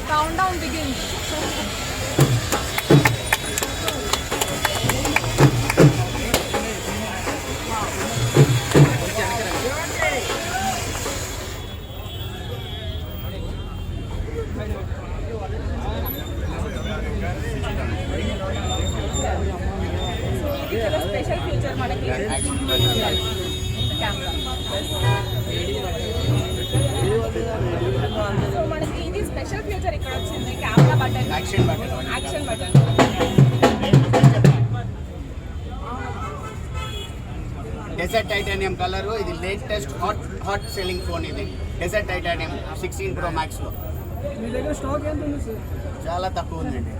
Countdown begins. Special feature మనకి camera. So మనకి ఇది స్పెషల్ ఫీచర్ ఇక్కడ వచ్చింది camera button, action button. Desert titanium colour. ఇది లేటెస్ట్ హాట్ సెల్లింగ్ ఫోన్. ఇది డెజర్ట్ టైటానియం 16 Pro Max లో మీ దగ్గర స్టాక్ ఎంత ఉంది సార్? చాలా తక్కువ ఉందండి.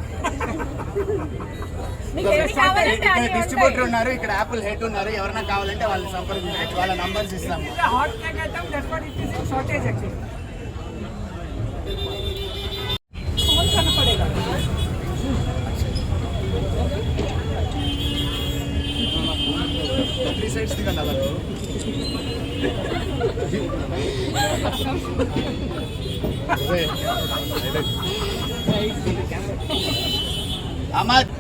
మీకు ఏమి కావాలంటే ఇక్కడ అన్ని డిస్ట్రిబ్యూటర్ ఉంటాయి. ఉన్నారు, ఇక్కడ యాపిల్ హెడ్ ఉన్నారు. ఎవరైనా కావాలంటే వాళ్ళు సంప్రదించవచ్చు, వాళ్ళ నంబర్స్ ఇస్తాము. Hot cake item that's what it is shortage actually. Phone కనపడేగా త్రీ సైడ్స్ దిగండి అలా. Ahmed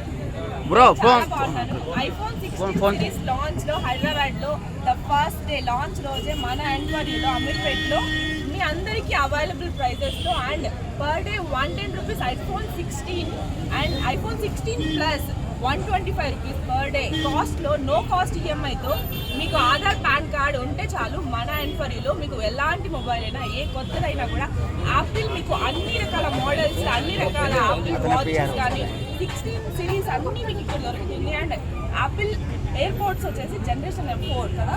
bro phone iPhone 16 series launch లో హైదరాబాద్ లో ద ఫస్ట్ డే లాంచ్ రోజే మన ఎన్క్వైరీలో అమీర్పేట్ లో మీ అందరికీ అవైలబుల్ ప్రైజెస్ తో and per day 110 rupees iPhone 16 and iPhone 16 plus 125 rupees per day cost లో నో కాస్ట్ ఈఎంఐతో మీకు ఆధార్ పాన్ కార్డ్ ఉంటే చాలు మన ఎన్క్వైరీలో మీకు ఎలాంటి మొబైల్ అయినా ఏ కొత్తదైనా కూడా యాపిల్ మీకు అన్ని రకాల మోడల్స్ అన్ని రకాల యాపిల్ వాచెస్ కానీ 16 సిరీస్ అన్నీ మీకు ఇక్కడ దొరుకుతుంది అండ్ యాపిల్ ఎయిర్పోర్ట్స్ వచ్చేసి జనరేషన్ 4 కదా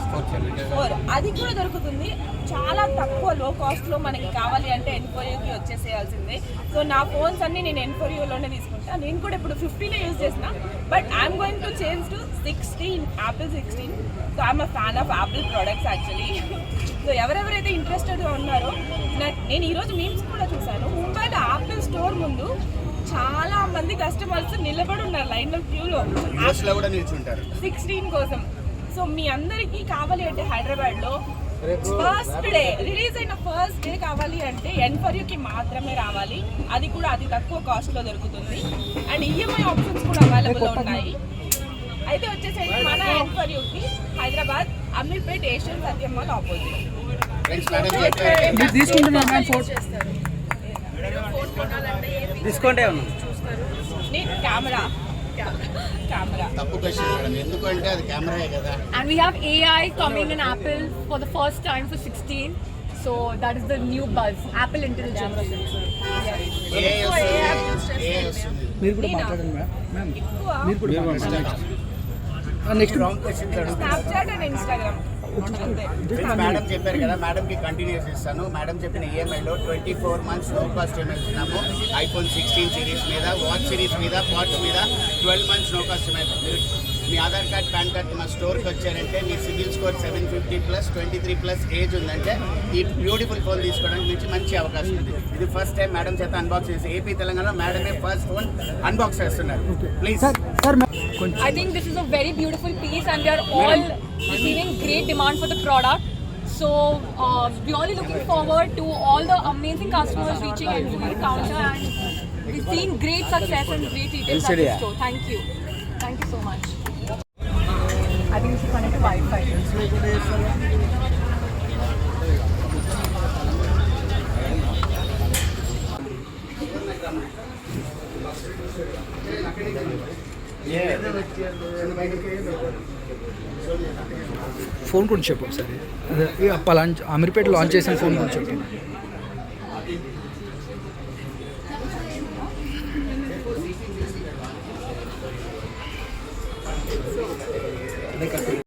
4 అది కూడా దొరుకుతుంది చాలా తక్కువ లో కాస్ట్లో మనకి కావాలి అంటే ఎన్ఫోరియోకి వచ్చేసేయాల్సిందే. సో నా ఫోన్స్ అన్ని నేను ఎన్ఫోరియోలోనే తీసుకుంటాను. నేను కూడా ఇప్పుడు 15 యూజ్ చేసిన but I'm going to change to 16 Apple 16. So I'm a fan of Apple products actually. So ఎవరెవరైతే ఇంట్రెస్టెడ్గా ఉన్నారో నేను ఈరోజు మీమ్స్ కూడా చూశాను. ముంబైలో యాపిల్ స్టోర్ ముందు చాలా మంది కస్టమర్స్ నిలబడి ఉన్నారు లైన్ లో క్యూలో కూడా నిల్చుంటారు 16 కోసం. సో మీ అందరికీ కావాలి అంటే హైదరాబాద్ లో ఫస్ట్ డే రిలీజ్ అయిన ఫస్ట్ డే కావాలి అంటే ఎన్ఫర్యూకి మాత్రమే రావాలి. అది కూడా అతి తక్కువ కాస్ట్ లో దొరుకుతుంది అండ్ ఈఎంఐ ఆప్షన్స్ కూడా అవైలబుల్ ఉన్నాయి. అయితే వచ్చేసరికి మన ఎన్ఫర్యూకి హైదరాబాద్ అమీర్పేట్ ఏషియన్ సత్యం మాల్ ఆపోజిట్. డిస్కౌంట్ ఏమన్నా కెమెరా తప్పు క్వశ్చన్ మేడం, ఎందుకంటే అది కెమెరాయే కదా. And we have AI coming in Apple for the first time for 16. So that is the new buzz. Apple Intelligence. AI వస్తుంది. మీరు కూడా మాట్లాడండి మ్యామ్. మీరు కూడా మాట్లాడండి. నెక్స్ట్ రాంగ్ క్వశ్చన్స్ అడుగుతున్నారు. స్నాప్చాట్ అండ్ ఇన్స్టాగ్రామ్ మేడం చెప్పారు కదా, మేడంకి కంటిన్యూస్ ఇస్తాను. మేడం చెప్పిన ఈఎంఐలో 24 months లో కాస్ట్ ఈఎంఐ ఇస్తున్నాము. ఐఫోన్ 16 సిరీస్ మీద, వాచ్ సిరీస్ మీద, పాట్స్ మీద 12 months నో కాస్ట్ ఈఎంఐ. మీరు మీ ఆధార్ కార్డ్ పాన్ కార్డ్ మా స్టోర్కి వచ్చారంటే మీ సిబిల్ స్కోర్ 750+ 23+ ఏజ్ ఉందంటే ఈ బ్యూటిఫుల్ ఫోన్ తీసుకోవడానికి నుంచి మంచి అవకాశం ఉంది. ఇది ఫస్ట్ టైం మేడం చేత అన్బాక్స్ చేసి ఏపీ తెలంగాణలో మేడమే ఫస్ట్ ఫోన్ అన్బాక్స్ చేస్తున్నారు. Please I think this is a very beautiful piece and we are all receiving great demand for the product. So really looking forward to all the amazing customers reaching NFV counter and we've seen great success and great retail service store. Thank you. Thank you so much. I think we should connect to Wi-Fi. Phone గురించి చెప్పు ఒకసారి. అదే Ameerpet launch చేసిన phone గురించి చెప్పు.